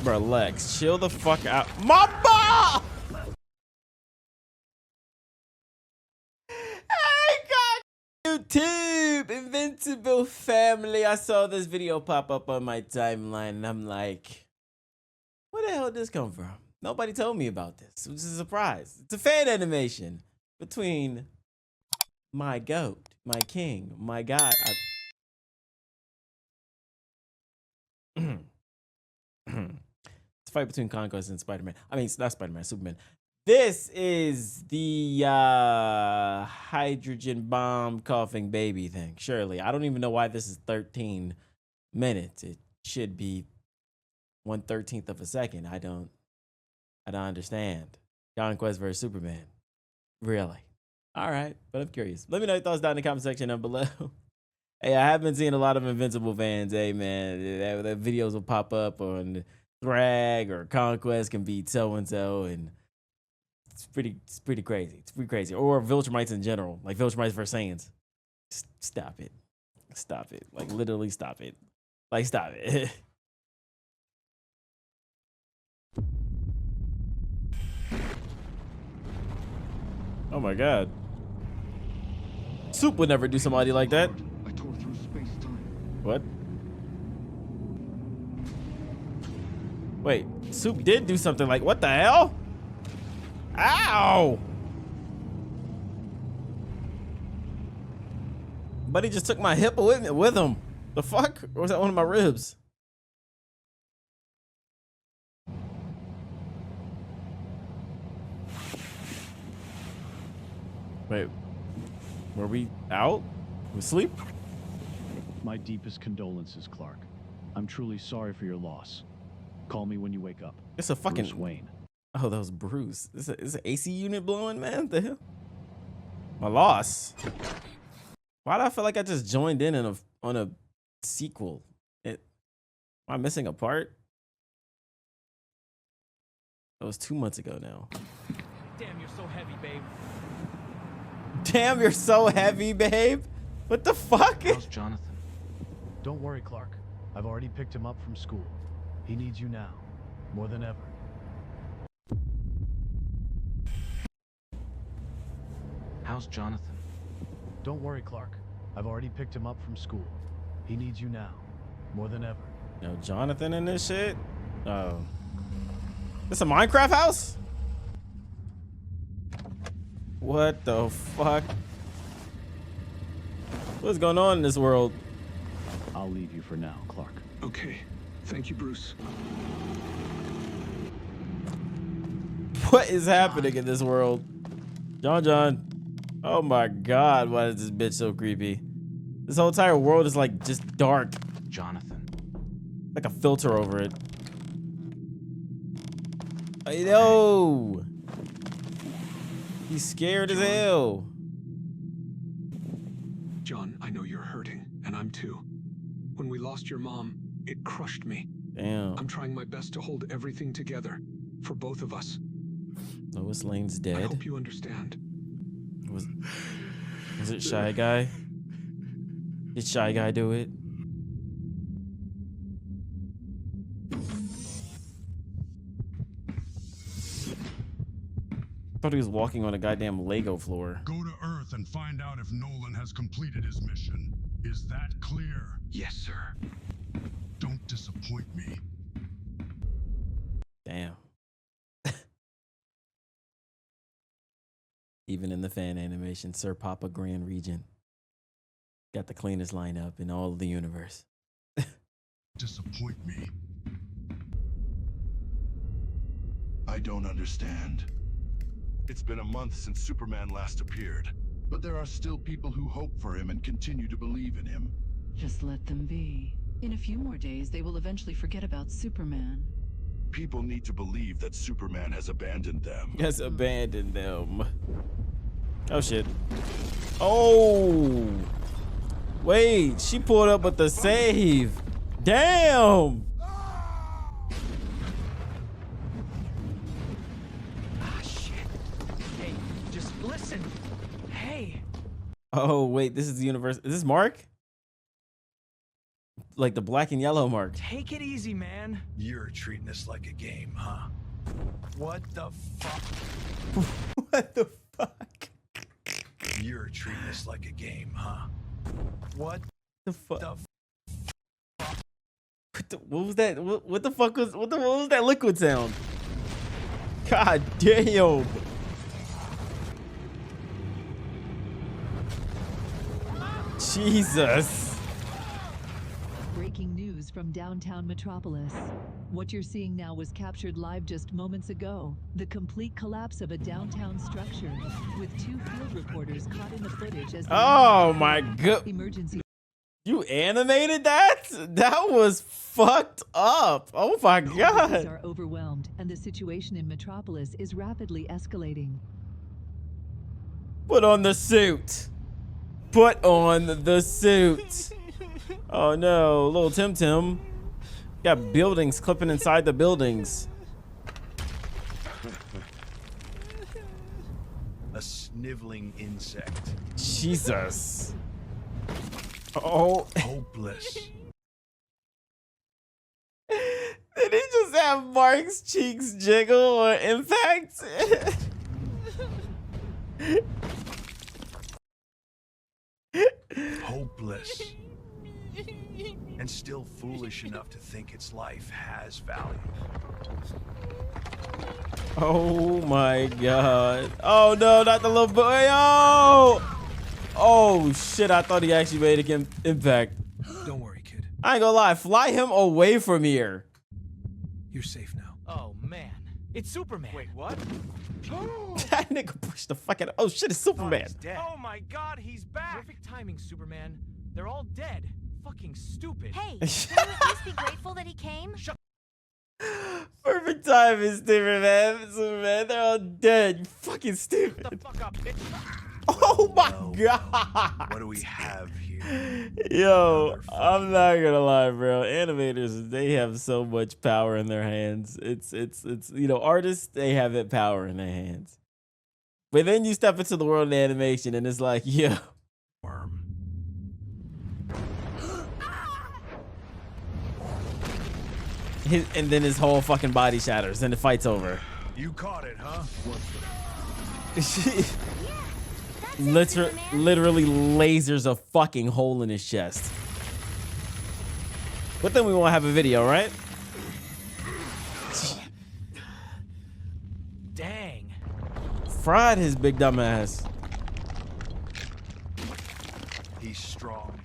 Bro, Lex, chill the fuck out. Mama! Hey, God. YouTube, Invincible family. I saw this video pop up on my timeline, and I'm like, where the hell did this come from? Nobody told me about this, which is a surprise. It's a fan animation between my goat, my king, my god. It's a fight between Conquest and Spider-Man. I mean, not Spider-Man, Superman. This is the hydrogen bomb coughing baby thing. Surely. I don't even know why this is 13 minutes. It should be 1/13 of a second. I don't understand. Conquest versus Superman. Really? All right, but I'm curious. Let me know your thoughts down in the comment section down below. Hey, I have been seeing a lot of Invincible fans. Hey, man, the videos will pop up on Drag or Conquest can beat so-and-so, and it's pretty crazy. It's pretty crazy. Or Viltrumites in general, like Viltrumites versus Saiyans. Stop it. Stop it. Like, literally stop it. Like, stop it. Oh, my God. Soup would never do somebody like that. I tore through space-time. What? Wait, Soup did do something like, what the hell? Ow! Buddy just took my hip with him. The fuck? Or was that one of my ribs? Wait, were we out? We sleep? My deepest condolences, Clark. I'm truly sorry for your loss. Call me when you wake up. It's a fucking Bruce Wayne. Oh, that was Bruce. Is an AC unit blowing, man? What the hell? My loss. Why do I feel like I just joined in on a sequel? Am I missing a part? That was 2 months ago now. Damn, you're so heavy, babe. Damn, you're so heavy, babe. What the fuck? How's Jonathan? Don't worry, Clark. I've already picked him up from school. He needs you now, more than ever. How's Jonathan? Don't worry, Clark. I've already picked him up from school. He needs you now, more than ever. Yo, Jonathan in this shit? Oh. This a Minecraft house? What the fuck? What's going on in this world? I'll leave you for now, Clark. Okay. Thank you, Bruce. What is happening in this world? John. Oh my God, why is this bitch so creepy? This whole entire world is like just dark. Jonathan. Like a filter over it. I know. He's scared as hell. John, I know you're hurting, and I'm too. When we lost your mom, it crushed me. Damn. I'm trying my best to hold everything together for both of us. Lois Lane's dead. I hope you understand. Was it Shy Guy? Did Shy Guy do it? I thought he was walking on a goddamn Lego floor. Go to Earth and find out if Nolan has completed his mission. Is that clear? Yes, sir. Don't disappoint me. Damn. Even in the fan animation, Sir Papa Grand Regent got the cleanest lineup in all of the universe. Disappoint me. I don't understand. It's been a month since Superman last appeared, but there are still people who hope for him and continue to believe in him. Just let them be. In a few more days, they will eventually forget about Superman. People need to believe that Superman has abandoned them. Has abandoned them. Oh shit. Oh. Wait, she pulled up with the save. Damn. Ah, shit. Hey, just listen. Hey. Oh wait, this is the universe. Is this Mark? like the black and yellow mark. Take it easy, man. You're treating this like a game, huh? What the fuck? What the fuck? You're treating this like a game, huh? What The fuck? the What was that? What the fuck was what was that liquid sound? God damn. Jesus. Breaking news from downtown Metropolis. What you're seeing now was captured live just moments ago. The complete collapse of a downtown structure, with 2 field reporters caught in the footage as Oh my god. emergency You animated that? That was fucked up. Oh my authorities god. are overwhelmed, and the situation in Metropolis is rapidly escalating. Put on the suit. Put on the suit. Oh no, little Tim Tim. Got buildings clipping inside the buildings. a sniveling insect? Jesus. Oh. Hopeless. Did he just have Mark's cheeks jiggle or impact? Hopeless. And still foolish enough to think its life has value. Oh my god. Oh no, not the little boy. Oh! Oh shit, I thought he actually made an impact. Don't worry, kid. I ain't gonna lie, fly him away from here. You're safe now. Oh man, it's Superman. Wait, what? That nigga pushed the fuck out of— oh shit, it's Superman. He's dead. Oh my god, he's back. Perfect timing, Superman. They're all dead. Fucking stupid. Hey, can you at least be grateful that he came? Perfect time is Superman. Superman, they're all dead. You fucking Shut stupid. the fuck up, bitch. Oh my Well, god. What do we have here? Yo, I'm not gonna lie, bro. Animators, they have so much power in their hands. It's you know, artists, they have that power in their hands. But then you step into the world of animation and it's like, yo. Worm. And then his whole fucking body shatters and the fight's over. You caught it, huh? Literally lasers a fucking hole in his chest. But then we won't have a video, right? Dang. Fried his big dumb ass. He's strong.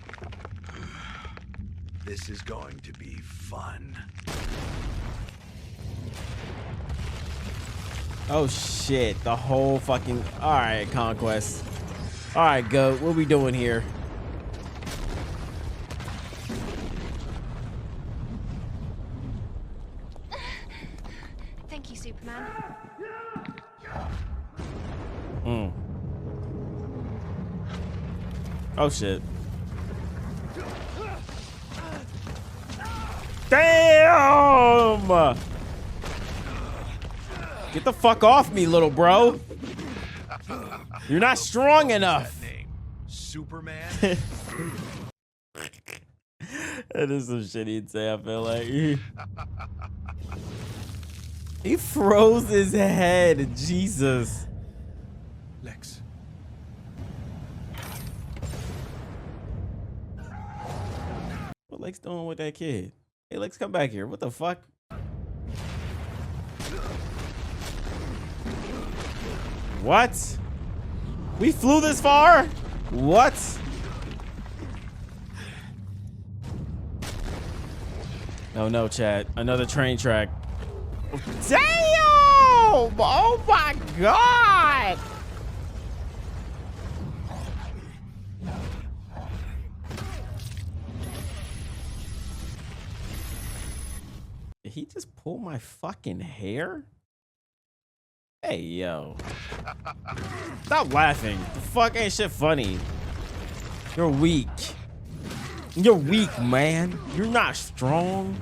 This is going to be fun. Oh shit, the whole fucking— all right, Conquest. All right, GOAT, what we doing here? Thank you, Superman. Oh shit. Damn! Get the fuck off me, little bro. You're not strong enough. That name, Superman. That is some shit he'd say, I feel like. He froze his head. Jesus. Lex. What Lex doing with that kid? Hey, Lex, come back here. What the fuck? What? We flew this far? What? Oh no, Chad. Another train track. Damn! Oh my god! Did he just pull my fucking hair? Hey, yo. Stop laughing. The fuck ain't shit funny. You're weak. You're weak, man. You're not strong.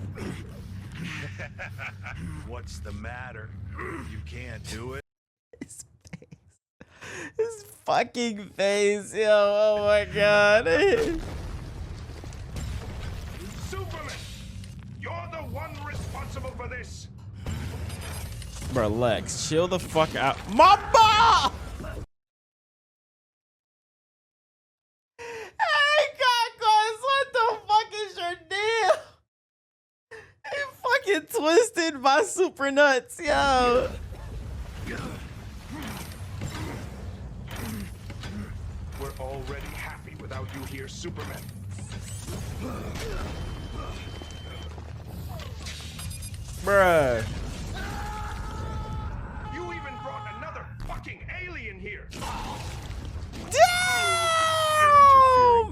What's the matter? You can't do it. His face. His fucking face, yo. Oh my god. Superman! responsible for this. Bro, Lex, chill the fuck out. Mama! Hey, Conquest, what the fuck is your deal? You fucking twisted my super nuts, yo. We're already happy without you here, Superman. Bruh. You even brought another fucking alien here. Damn!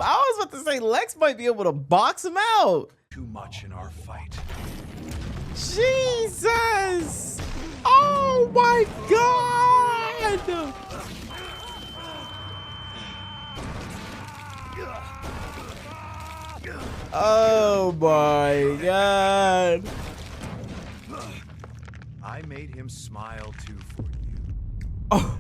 I was about to say Lex might be able to box him out. Too much in our fight. Jesus! Oh my God! Oh my God! I made him smile too for you. Oh.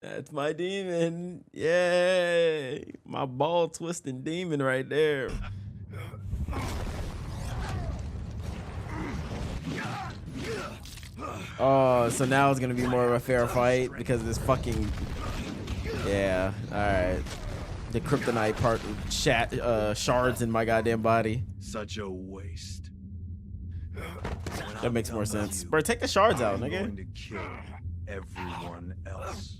That's my demon. Yay! My ball twisting demon right there. Oh, so now it's gonna be more of a fair fight because of this fucking. Yeah. All right. The kryptonite part shards in my goddamn body. Such a waste. That makes more sense. Bro, take the shards out, I'm nigga. going to kill everyone else.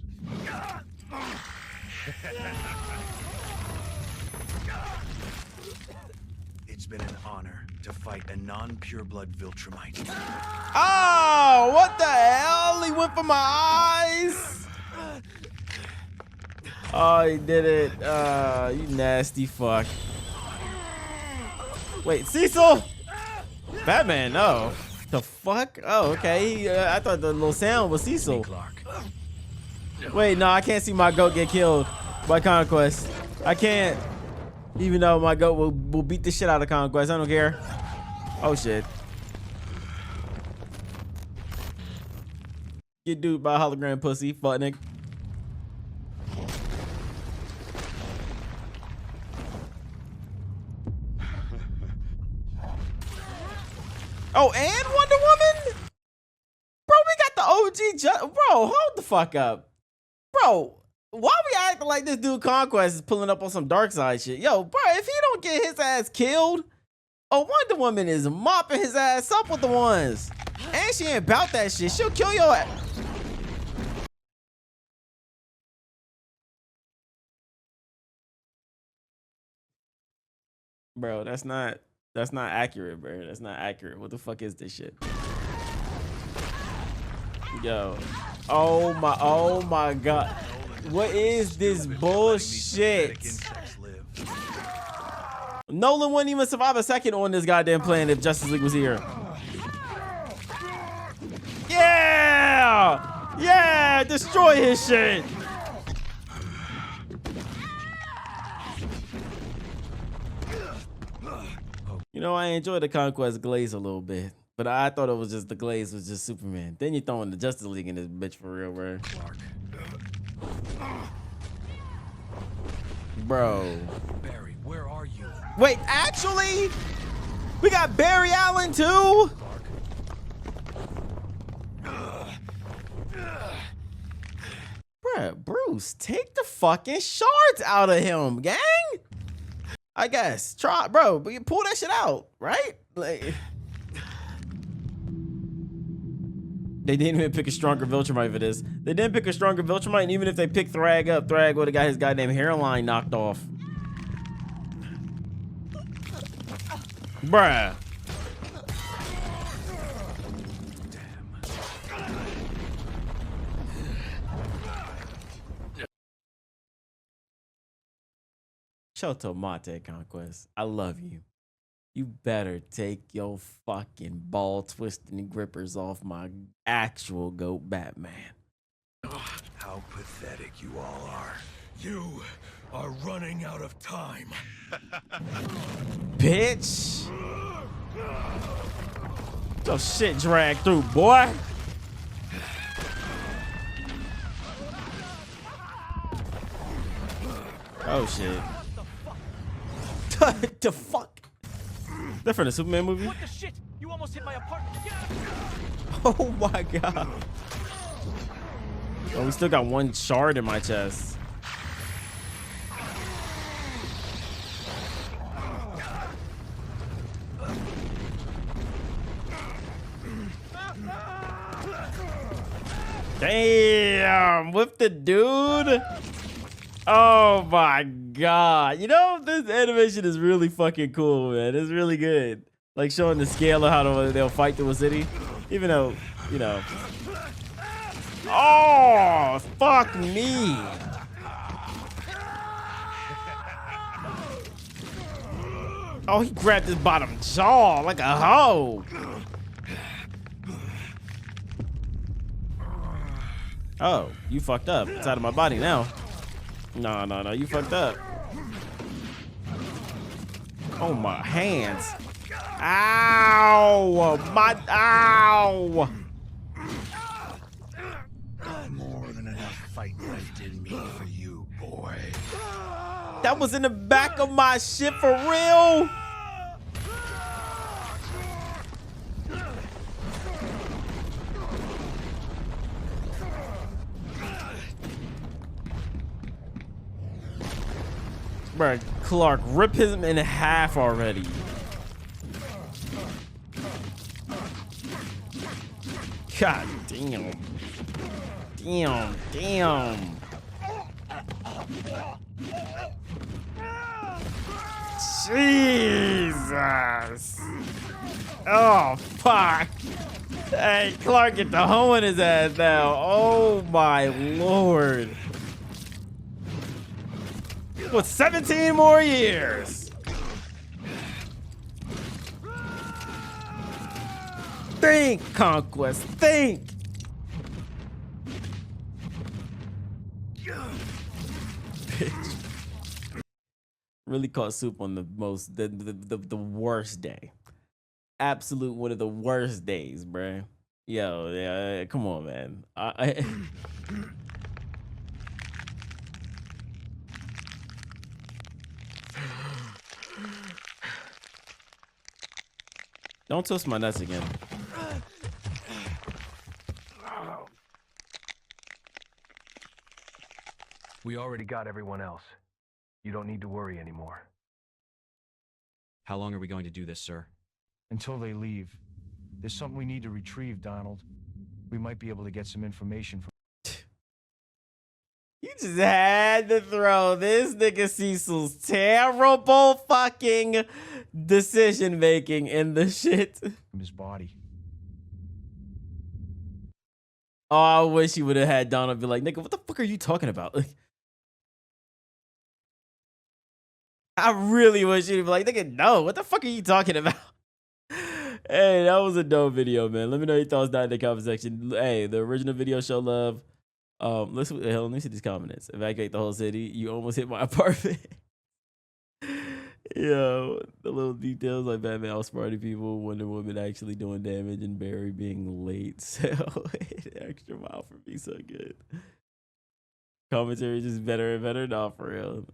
It's been an honor to fight a non-pureblood Viltrumite. Oh, what the hell? He went for my eyes. Oh, he did it. You nasty fuck. Wait, Cecil? Batman, no. The fuck? Oh, okay. I thought the little sound was Cecil. Clark. Wait, no, I can't see my goat get killed by Conquest. I can't. Even though my goat will beat the shit out of Conquest. I don't care. Oh, shit. Get dude by hologram pussy, fuck nigga. Oh, and Wonder Woman? Bro, we got the OG. Bro, hold the fuck up. Bro, why we acting like this dude Conquest is pulling up on some dark side shit? Yo, bro, if he don't get his ass killed, Wonder Woman is mopping his ass up with the ones. And she ain't about that shit. She'll kill your ass. Bro, that's not accurate, bro. That's not accurate. What the fuck is this shit? Yo. Oh my God. What is this bullshit? Nolan wouldn't even survive a second on this goddamn planet if Justice League was here. Yeah! Yeah! Destroy his shit! You know, I enjoy the Conquest glaze a little bit, but I thought it was just the glaze was just Superman. Then you throwing the Justice League in this bitch for real, bro. Clark. Bro. Barry, where are you? Wait, actually? We got Barry Allen too? Bruh, Bruce, take the fucking shards out of him, gang. I guess. Try, bro, but you pull that shit out, right? Like, they didn't even pick a stronger Viltrumite for this. They didn't pick a stronger Viltrumite, and even if they picked Thrag up, Thrag would have got his goddamn hairline knocked off. Bruh. Shoto Mate, Conquest. I love you. You better take your fucking ball twisting grippers off my actual goat Batman. How pathetic you all are. You are running out of time. Bitch. Your shit dragged through, boy. Oh shit. What the fuck? That from the Superman movie? What the shit? You almost hit my apartment. Get out. Oh my god. Oh, we still got one shard in my chest. Damn, with the dude. Oh my god. You know, this animation is really fucking cool, man. It's really good. Like showing the scale of how they'll fight through a city. Even though, you know. Oh, fuck me. Oh, he grabbed his bottom jaw like a hoe. Oh, you fucked up. It's out of my body now. No, you fucked up. Oh, my hands. Ow! Ow! More than enough fight left in me for you, boy. That was in the back of my shit for real? Bruh, Clark, rip him in half already. God damn. Damn. Jesus. Oh, fuck. Hey, Clark, get the hoe in his ass now. Oh, my Lord. What, 17 more years? Think, Conquest, think. Bitch. Really caught Soup on the worst day. Absolute one of the worst days, bruh. Yo, yeah, come on, man. Don't twist my nuts again. We already got everyone else. You don't need to worry anymore. How long are we going to do this, sir? Until they leave. There's something we need to retrieve, Donald. We might be able to get some information from... You just had to throw this nigga Cecil's terrible fucking decision making in the shit. From his body. Oh, I wish he would have had Donald be like, nigga, what the fuck are you talking about? Like, I really wish he'd be like, nigga, no, what the fuck are you talking about? Hey, that was a dope video, man. Let me know your thoughts down in the comment section. Hey, the original video, show love. Let me see these comments. Evacuate the whole city. You almost hit my apartment. Yo, the little details like Batman outsmarting people, Wonder Woman actually doing damage, and Barry being late. So an extra mile for me, so good. Commentary just better and better. Nah, for real.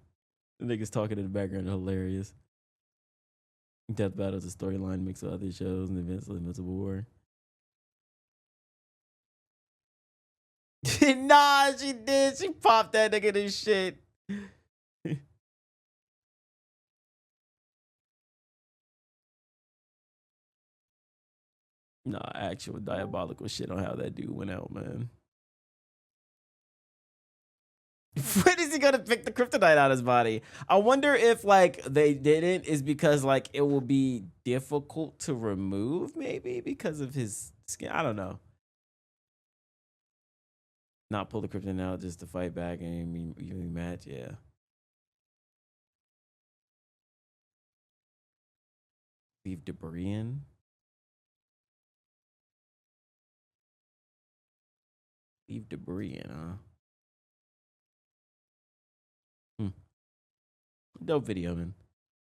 The niggas talking in the background are hilarious. Death Battle's a storyline mix of other shows and events like Invincible War. Nah, she did. She popped that nigga this shit. Nah, actual diabolical shit on how that dude went out, man. When is he gonna pick the kryptonite out of his body? I wonder if like they didn't is because like it will be difficult to remove, maybe because of his skin. I don't know. Not pull the kryptonite out just to fight back and rematch. Yeah. Leave debris in. Leave debris in, huh? Dope video, man.